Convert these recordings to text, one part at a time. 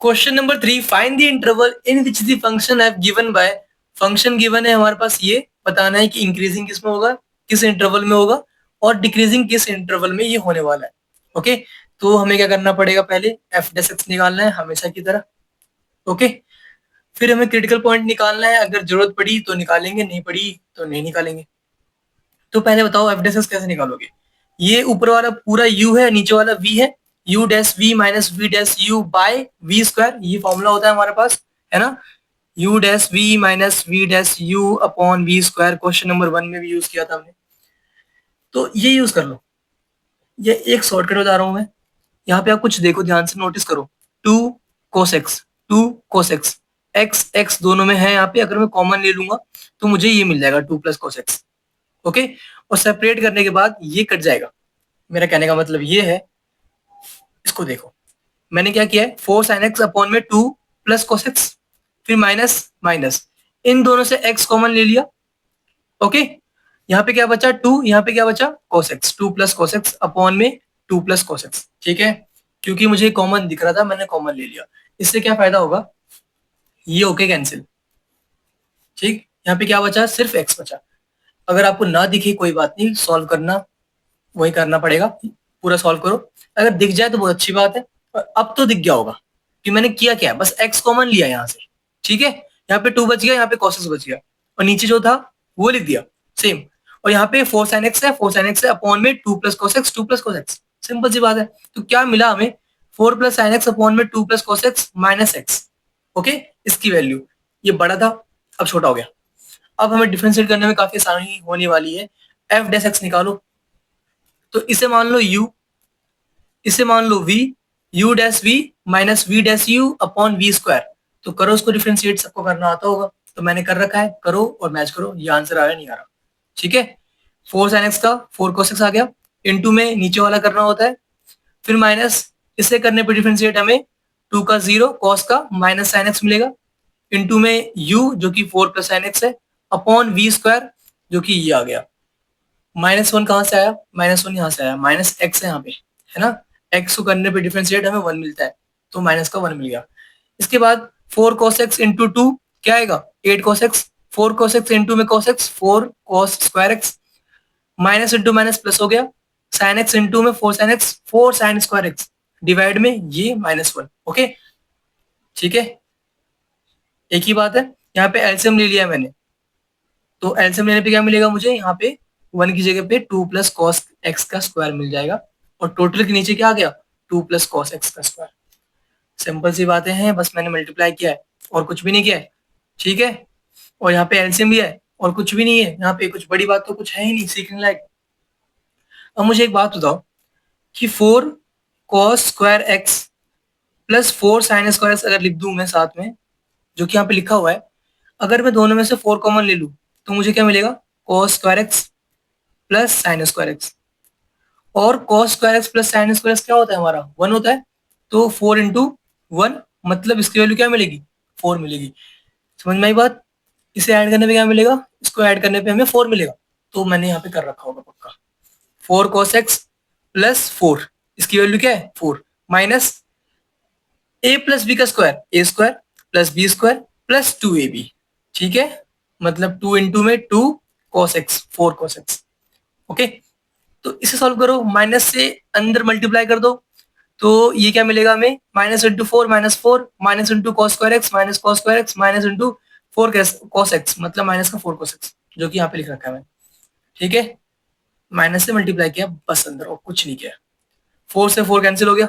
Question number 3, find the interval in which the function F given by, function given है हमारे पास, ये बताना है कि इंक्रीजिंग किस में होगा, किस इंटरवल में होगा, और डिक्रीजिंग किस इंटरवल में ये होने वाला है। ओके, तो हमें क्या करना पड़ेगा, पहले एफ डेस एक्स निकालना है हमेशा की तरह। ओके, फिर हमें क्रिटिकल पॉइंट निकालना है, अगर जरूरत पड़ी तो निकालेंगे, नहीं पड़ी तो नहीं निकालेंगे। तो पहले बताओ एफ डेस एक्स कैसे निकालोगे। ये ऊपर वाला पूरा u है, नीचे वाला v है, u डैश v माइनस v dash u by v square, ये फॉर्मूला होता है हमारे पास, है ना। u डैश v माइनस v dash u upon v square, question number 1 में भी यूज किया था हमने, तो ये यूज कर लो। ये एक शॉर्टकट बता रहा हूं मैं, यहाँ पे आप कुछ देखो, ध्यान से नोटिस करो। 2 cos x, 2 cos x, x x दोनों में है यहाँ पे, अगर मैं कॉमन ले लूंगा तो मुझे ये मिल जाएगा 2 प्लस cos x। ओके, और सेपरेट करने के बाद ये कट जाएगा। मेरा कहने का मतलब ये है, इसको देखो, मैंने क्या किया है, 4 sin x अपॉन में 2 प्लस cos x, फिर माइनस माइनस, इन दोनों से x कॉमन ले लिया। ओके, यहाँ पे क्या बचा 2, यहाँ पे क्या बचा cos x, 2 plus cos x upon में 2 प्लस cos x। ठीक है, क्योंकि मुझे कॉमन दिख रहा था मैंने कॉमन ले लिया। इससे क्या फायदा होगा, ये ओके कैंसिल। ठीक, यहाँ पे क्या बचा, सिर्फ x बचा। अगर आपको ना दिखे कोई बात नहीं, सॉल्व करना वही करना पड़ेगा, पूरा सॉल्व करो। अगर दिख जाए तो बहुत अच्छी बात है, और अब तो दिख गया होगा कि मैंने किया क्या है, बस x कॉमन लिया यहाँ से। ठीक है, यहाँ पे 2 बच गया, यहाँ पे cos x बच गया, और नीचे जो था वो लिख दिया सेम। और यहाँ पे 4 sin x है, 4 sin x है अपॉन में 2 plus cos x, 2 plus cos x, simple सी बात है। तो क्या मिला हमें, 4 प्लस sin x अपॉन में 2 plus cos x minus x। Okay, इसकी वैल्यू, ये बड़ा था अब छोटा हो गया। अब हमें डिफरेंशिएट करने में काफी आसानी होने वाली है। एफ डैश एक्स निकालो, तो इसे मान लो u, इसे मान लो v, u डैश v माइनस v dash u upon v square. तो करो उसको डिफरेंशिएट, सबको करना आता होगा, तो मैंने कर रखा है, करो और मैच करो, ये आंसर आ रहा है नहीं आ रहा। ठीक है, 4 sin x का 4 cos x आ गया, इनटू में नीचे वाला करना होता है, फिर माइनस, इसे करने पर डिफरेंशिएट हमें 2 का 0 cos का माइनस sin x मिलेगा, इनटू में u जो कि 4 प्लस sin x है अपॉन v स्क्वायर जो कि ये आ गया। -1 कहाँ से आया, -1 यहाँ से आया, माइनस एक्स है यहाँ पे, है ना। एक्स को करने पे डिफरेंशिएट हमें 1 मिलता है, तो माइनस का 1 मिल गया। इसके बाद 4 cos x इंटू 2 क्या आएगा, 8 cos x, 4 cos x into में cos x, 4 cos square x, minus into minus plus हो गया, sin x इंटू में 4 sin x, 4 sin square x, divide में ये -1। ओके, ठीक है, एक ही बात है। यहाँ पे एलसीएम ले लिया मैंने, तो एलसीएम लेने पे क्या मिलेगा मुझे, यहाँ पे 1 की जगह पे 2 प्लस कॉस एक्स का स्क्वायर मिल जाएगा, और टोटल के नीचे क्या आ गया, 2 प्लस कॉस एक्स का स्क्वायर। सिंपल सी बातें हैं, बस मैंने मल्टीप्लाई किया है और कुछ भी नहीं किया है। ठीक है, और यहाँ पे एलसीएम भी है और कुछ भी नहीं है, यहाँ पे कुछ बड़ी बात तो कुछ है ही नहीं सीखने लायक। अब मुझे एक बात बताओ कि 4 cos square x plus 4 sine square x अगर लिख दूं मैं साथ में, जो कि यहाँ पे लिखा हुआ है, अगर मैं दोनों में से 4 कॉमन ले लूं तो मुझे क्या मिलेगा, cos square x plus sine square x. और cos square x plus sine square x क्या होता है हमारा, 1 होता है, तो 4 इंटू 1, मतलब इसकी वैल्यू क्या मिलेगी, 4 मिलेगी। समझ में आई बात, इसे ऐड करने पे क्या मिलेगा, इसको ऐड करने पे हमें 4 मिलेगा, तो मैंने यहाँ पे कर रखा होगा पक्का। 4 cos x प्लस 4, इसकी वैल्यू क्या है 4, माइनस a प्लस बी का square, A square plus B square plus 2ab। ठीक है, मतलब 2 इंटू में 2 cos x, 4 cos x। Okay, तो इसे सॉल्व करो, माइनस से अंदर मल्टीप्लाई कर दो, तो ये क्या मिलेगा हमें, minus into 4 minus 4 minus into cos square x minus cos square x minus into 4 cos x, मतलब माइनस का 4 कॉस एक्स, जो कि यहाँ पे लिख रखा है मैंने। ठीक है, माइनस से मल्टीप्लाई किया बस अंदर, और कुछ नहीं किया। 4 से 4 कैंसिल हो गया,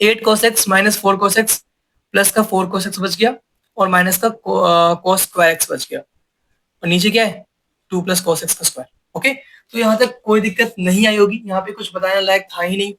8 cos x minus 4 cos x plus का 4 cos x बच गया, और माइनस का cos स्क्वायर x बच गया, और नीचे क्या है 2 प्लस cos x का स्क्वायर। ओके, तो यहाँ तक कोई दिक्कत नहीं आई होगी, यहाँ पे कुछ बताने लायक था ही नहीं,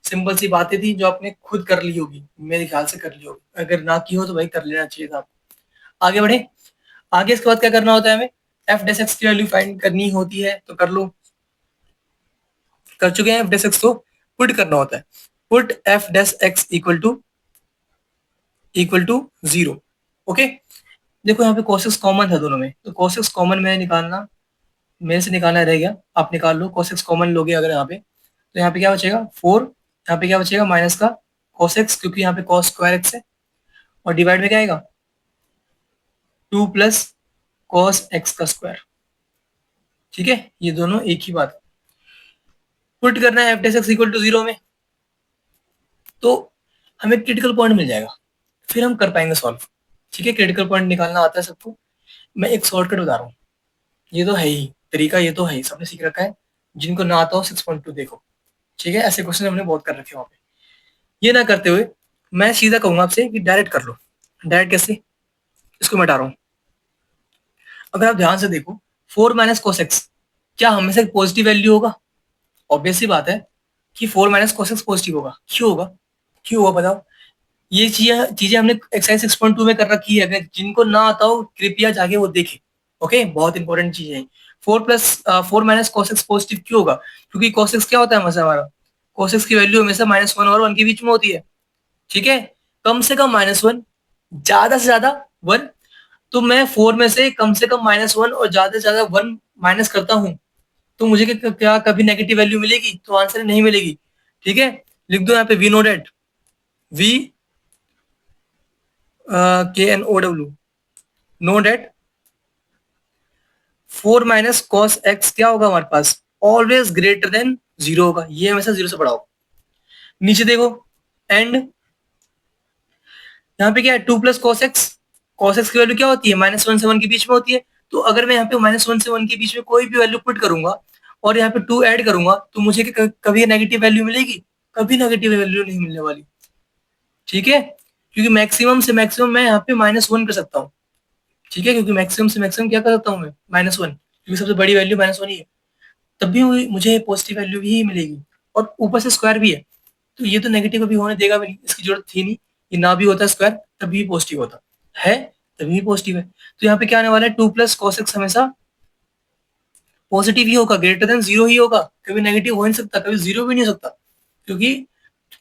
सिंपल सी बातें थी जो आपने खुद कर ली होगी, मेरे ख्याल से कर ली होगी, अगर ना की हो तो भाई कर लेना चाहिए था आपको। आगे बढ़े, आगे इसके बाद क्या करना होता है हमें, एफ डेस एक्स की वैल्यू फाइंड करनी होती है, तो कर लो, कर चुके हैं। एफ डेस एक्स को पुट करना होता है, put F dash X equal to 0। Okay, देखो यहाँ पे cos x कॉमन था दोनों में, तो cos x कॉमन में निकालना, मेरे से निकालना रह गया, आप निकाल लो। cos x कॉमन लोगे अगर यहाँ पे, तो यहाँ पे क्या बचेगा 4, यहाँ पे क्या बचेगा माइनस का cos x, क्योंकि यहाँ पे cos स्क्वायर x है, और डिवाइड में क्या आएगा 2 प्लस cos x का स्क्वायर। ठीक है, ये दोनों एक ही बात है। पुट करना है f x इक्वल टू 0 में, तो हमें क्रिटिकल पॉइंट मिल जाएगा, फिर हम कर पाएंगे सॉल्व। ठीक है, क्रिटिकल पॉइंट निकालना आता है सबको। मैं एक शॉर्टकट बता रहा हूँ, ये तो है ही तरीका, ये तो है ही, सबने सीख रखा है। जिनको ना आता हो 6.2 देखो। ठीक है, ऐसे क्वेश्चन हमने बहुत कर रखे हैं वहाँ पे। ये ना करते हुए मैं सीधा कहूंगा आपसे कि डायरेक्ट कर लो। डायरेक्ट कैसे, इसको मैं हटा रहा हूँ। अगर आप ध्यान से देखो, 4 माइनस कोस एक्स क्या हमेशा पॉजिटिव वैल्यू होगा? ऑब्वियस सी बात है कि 4 माइनस कोस एक्स पॉजिटिव होगा। क्यों होगा? क्यों होगा बताओ? ये चीजें चीजें हमने एक्सरसाइज 6.2 में कर रखी है, अगर जिनको ना आता हो कृपया जाके वो देखे। ओके, बहुत इंपॉर्टेंट चीज है। 4 माइनस कॉस एक्स पॉजिटिव क्यों होगा? क्योंकि कॉस एक्स क्या होता है हमेशा हमारा, कॉस एक्स की वैल्यू हमेशा -1 और 1 के बीच में होती है। ठीक है, कम से कम -1, ज्यादा से ज्यादा 1। तो मैं 4 में से कम -1 और ज्यादा से ज्यादा 1 माइनस करता हूँ, तो मुझे क्या कभी नेगेटिव वैल्यू मिलेगी? तो आंसर नहीं मिलेगी। ठीक है, लिख दो यहाँ पे we know that, we KNOW, know that 4 minus cos X क्या होगा हमारे पास? ऑलवेज ग्रेटर देन 0 होगा, ये हमेशा 0 से बड़ा होगा। नीचे देखो, एंड यहाँ पे क्या है, 2 plus cos x. Cos x की वैल्यू क्या होती है? -1 से 1 के बीच में होती है। तो अगर मैं यहाँ पे -1 से 1 के बीच में कोई भी वैल्यू पुट करूंगा और यहाँ पे 2 ऐड करूंगा, तो मुझे कभी नेगेटिव वैल्यू मिलेगी? कभी नेगेटिव वैल्यू नहीं मिलने वाली। ठीक है, क्योंकि मैक्सिमम से मैक्सिमम मैं यहाँ पे -1 कर सकता हूँ। ठीक है, क्योंकि मैक्सिमम से मैक्सिमम क्या कर सकता हूँ मैं? -1, क्योंकि सबसे बड़ी वैल्यू -1 ही है। तब भी मुझे पॉजिटिव वैल्यू ही मिलेगी, और ऊपर से स्क्वायर भी है, तो ये तो नेगेटिव अभी होने देगा भी नहीं, इसकी जरूरत थी नहीं। ये ना भी होता स्क्वायर तभी पॉजिटिव होता है, तभी पॉजिटिव है। तो यहाँ पे क्या आने वाला है, 2 प्लस कॉस एक्स हमेशा पॉजिटिव ही होगा, ग्रेटर देन 0 ही होगा, कभी नेगेटिव हो नहीं सकता, कभी 0 भी नहीं हो सकता। क्योंकि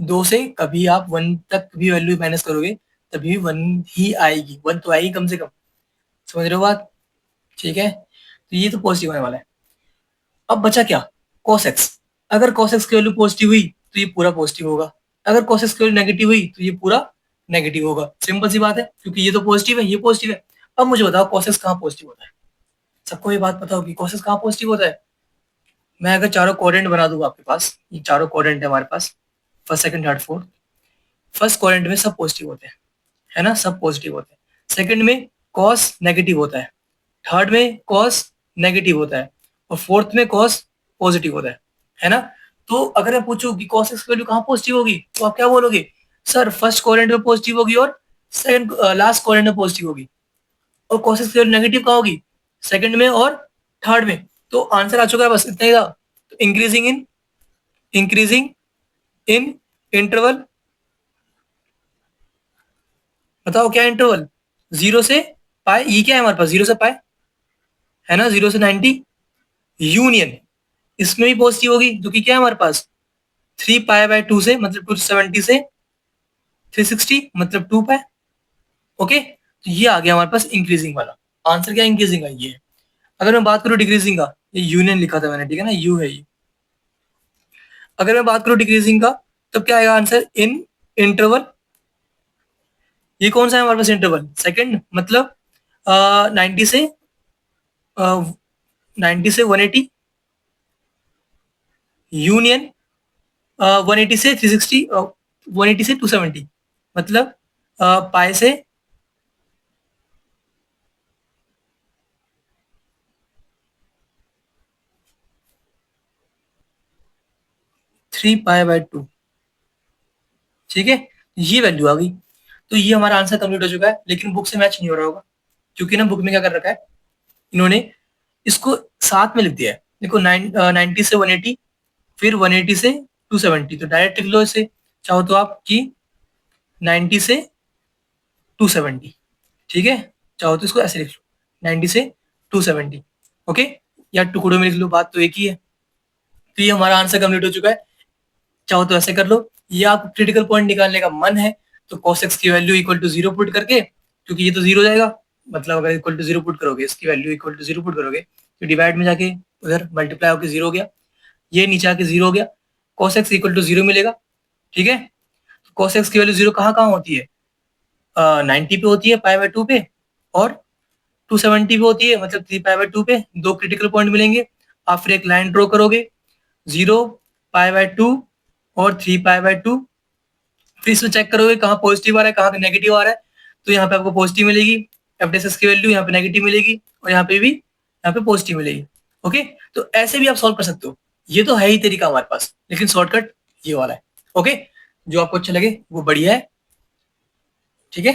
2 से कभी आप 1 तक भी वैल्यू माइनस करोगे तभी 1 ही आएगी, 1 तो आएगी कम से कम। समझ रहे हो बात? ठीक है, तो ये तो पॉजिटिव आने वाला है। अब बचा क्या? cos x। अगर cos x की वैल्यू पॉजिटिव हुई तो ये पूरा पॉजिटिव होगा, अगर cos x की वैल्यू नेगेटिव हुई तो ये पूरा नेगेटिव होगा। सिंपल सी बात है, क्योंकि ये तो पॉजिटिव है, ये पॉजिटिव है। अब मुझे बताओ cos x कहाँ पॉजिटिव होता है? सबको ये बात पता होगी cos x कहाँ पॉजिटिव होता है। मैं अगर चारों क्वाड्रेंट बना दूंगा आपके पास, ये चारों क्वाड्रेंट है हमारे पास, first second third fourth. First quadrant में सब पॉजिटिव होते हैं, है ना, सब पॉजिटिव होते हैं। सेकंड में cos नेगेटिव होता है, थर्ड में cos नेगेटिव होता है, और फोर्थ में cos पॉजिटिव होता है ना। तो अगर मैं पूछूं कि cos x की वैल्यू कहाँ पॉजिटिव होगी, तो आप क्या बोलोगे? सर फर्स्ट क्वाड्रेंट में पॉजिटिव होगी और सेकंड लास्ट क्वाड्रेंट में पॉजिटिव होगी, और cos x की वैल्यू नेगेटिव कहाँ होगी? सेकंड में और थर्ड में। तो आंसर आ चुका है, बस इतना ही था। तो इंक्रीजिंग इन इंटरवल, बताओ क्या इंटरवल? 0 से पाई, ये क्या है हमारे पास? 0 से पाई है ना, 0 से 90, यूनियन इसमें भी पॉजिटिव होगी, जो कि क्या है हमारे पास 3 पाई/2 से, मतलब 270 से 360, मतलब 2 पाई। ओके, तो ये आ गया हमारे पास इंक्रीजिंग वाला आंसर। क्या इंक्रीजिंग का ये है। अगर मैं बात करूं डिक्रीजिंग का, ये यूनियन लिखा था मैंने, ठीक है ना, यू है ये। अगर मैं बात करूं डिक्रीजिंग का, तो क्या आएगा आंसर? इन इंटरवल। ये कौन सा है हमारे पास इंटरवल? सेकंड, मतलब 90 से 180, यूनियन 180 से 360, 180 से 270, मतलब पाई से 3 पाई/2। ठीक है, ये वैल्यू आ गई। तो ये हमारा आंसर कंप्लीट हो चुका है, लेकिन बुक से मैच नहीं हो रहा होगा, क्योंकि ना बुक में क्या कर रखा है इन्होंने, इसको साथ में लिख दिया है। देखो 90 से 180, फिर 180 से 270, तो डायरेक्ट लिख लो इसे, चाहो तो आप कि 90 से 270। ठीक है, चाहो तो इसको ऐसे लिख लो, 90 से 270। ओके, या टुकड़ों में लिख लो, बात तो एक ही है। तो ये हमारा आंसर कंप्लीट हो चुका है। चाहो तो ऐसे कर लो, या आप क्रिटिकल पॉइंट निकालने का मन है तो cos x की वैल्यू इक्वल टू 0 पुट करके, क्योंकि ये तो 0 जाएगा, मतलब अगर इक्वल टू 0 पुट करोगे, इसकी वैल्यू इक्वल टू 0 पुट करोगे, तो डिवाइड में जाके उधर मल्टीप्लाई होकर 0 हो गया, ये नीचे आके 0 हो गया, cos x इक्वल टू 0 मिलेगा। ठीक है, cos x की वैल्यू 0 कहाँ कहाँ होती है? 90 पे होती है पाई बाय 2 पे, और 270 पे होती है, मतलब 3 पाई बाय 2 पे। दो क्रिटिकल पॉइंट मिलेंगे, आप फिर एक लाइन ड्रॉ करोगे, 0 पाई बाय 2 और 3 पाई बाय 2। फिर इसमें चेक करोगे कहाँ पॉजिटिव आ रहा है, कहाँ नेगेटिव आ रहा है। तो यहाँ पे आपको पॉजिटिव मिलेगी एफ की वैल्यू, यहाँ पे नेगेटिव मिलेगी, और यहाँ पे भी यहाँ पे पॉजिटिव मिलेगी। ओके, तो ऐसे भी आप सॉल्व कर सकते हो। ये तो है ही तरीका हमारे पास, लेकिन शॉर्टकट ये वाला है। ओके, जो आपको अच्छा लगे वो बढ़िया है। ठीक है।